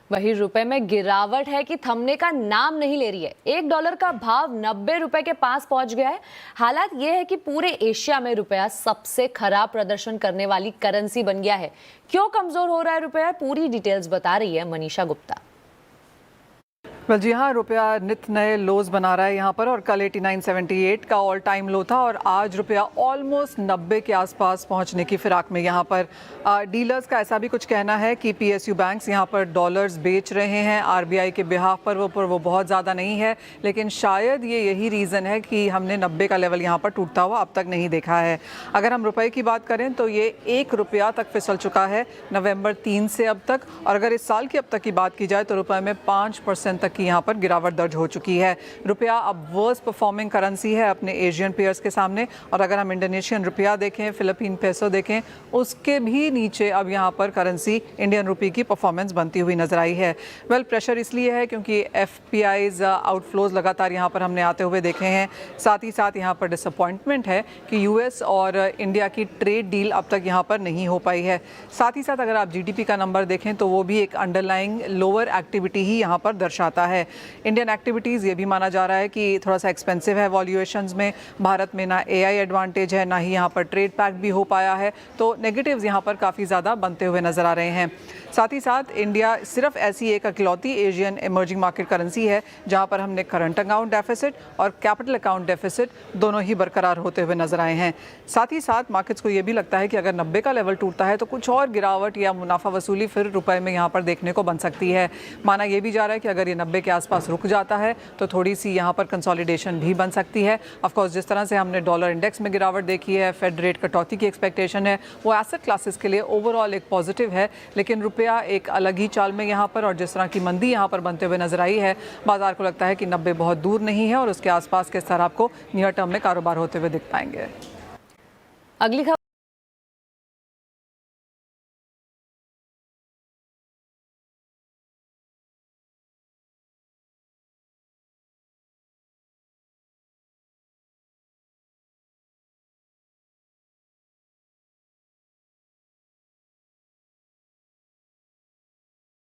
वही रुपए में गिरावट है कि थमने का नाम नहीं ले रही है। $1 का भाव 90 रुपए के पास पहुंच गया है। हालात ये है कि पूरे एशिया में रुपया सबसे खराब प्रदर्शन करने वाली करेंसी बन गया है। क्यों कमजोर हो रहा है रुपया, पूरी डिटेल्स बता रही है मनीषा गुप्ता। जी हाँ, रुपया नित नए लोज बना रहा है यहाँ पर और कल 89.78 का ऑल टाइम लो था और आज रुपया ऑलमोस्ट 90 के आसपास पहुँचने की फिराक में यहाँ पर डीलर्स का ऐसा भी कुछ कहना है कि पीएसयू बैंक्स यहाँ पर डॉलर्स बेच रहे हैं आरबीआई के बिहाफ पर वो बहुत ज़्यादा नहीं है, लेकिन शायद यही रीज़न है कि हमने 90 का लेवल यहाँ पर टूटता हुआ अब तक नहीं देखा है। अगर हम रुपये की बात करें तो ये ₹1 तक फिसल चुका है नवंबर 3 से अब तक, और अगर इस साल की अब तक की बात की जाए तो रुपये में 5% तक की यहाँ पर गिरावट दर्ज हो चुकी है। रुपया अब वर्स्ट परफॉर्मिंग करेंसी है अपने एशियन पेयर्स के सामने, और अगर हम इंडोनेशियन रुपया देखें, फिलिपीन पेसो देखें, उसके भी नीचे अब यहाँ पर करेंसी इंडियन रुपये की परफॉर्मेंस बनती हुई नजर आई है। प्रेशर इसलिए है क्योंकि एफपीआईज आउटफ्लोज लगातार यहाँ पर हमने आते हुए देखे हैं। साथ ही साथ यहाँ पर डिसअपॉइंटमेंट है कि यूएस और इंडिया की ट्रेड डील अब तक यहाँ पर नहीं हो पाई है। साथ ही साथ अगर आप जीडीपी का नंबर देखें तो वो भी एक अंडरलाइंग लोअर एक्टिविटी ही यहाँ पर दर्शाता है। इंडियन एक्टिविटीज़ ये भी माना जा रहा है कि थोड़ा सा एक्सपेंसिव है वॉल्यूएशंस में। भारत में ना एआई एडवांटेज है, ना ही यहाँ पर ट्रेड पैक्ट भी हो पाया है, तो नेगेटिव्स यहाँ पर काफ़ी ज़्यादा बनते हुए नज़र आ रहे हैं। साथ ही साथ इंडिया सिर्फ ऐसी एक अकेलौती एशियन इमर्जिंग मार्केट करेंसी है जहाँ पर हमने करंट अकाउंट डेफिसिट और कैपिटल अकाउंट डेफिसिट दोनों ही बरकरार होते हुए नजर आए हैं। साथ ही साथ मार्केट्स को ये भी लगता है कि अगर 90 का लेवल टूटता है तो कुछ और गिरावट या मुनाफा वसूली फिर रुपए में यहाँ पर देखने को बन सकती है। माना यह भी जा रहा है कि अगर ये 90 के आसपास रुक जाता है तो थोड़ी सी यहाँ पर कंसोलिडेशन भी बन सकती है। ऑफकोर्स जिस तरह से हमने डॉलर इंडेक्स में गिरावट देखी है, फेड रेट कटौती की एक्सपेक्टेशन है, वो एसेट क्लासेस के लिए ओवरऑल एक पॉजिटिव है, लेकिन रुपया एक अलग ही चाल में यहाँ पर, और जिस तरह की मंदी यहाँ पर बनते हुए नजर आई है, बाजार को लगता है कि 90 बहुत दूर नहीं है और उसके आसपास के स्तर आपको नियर टर्म में कारोबार होते हुए दिख पाएंगे। अगली खबर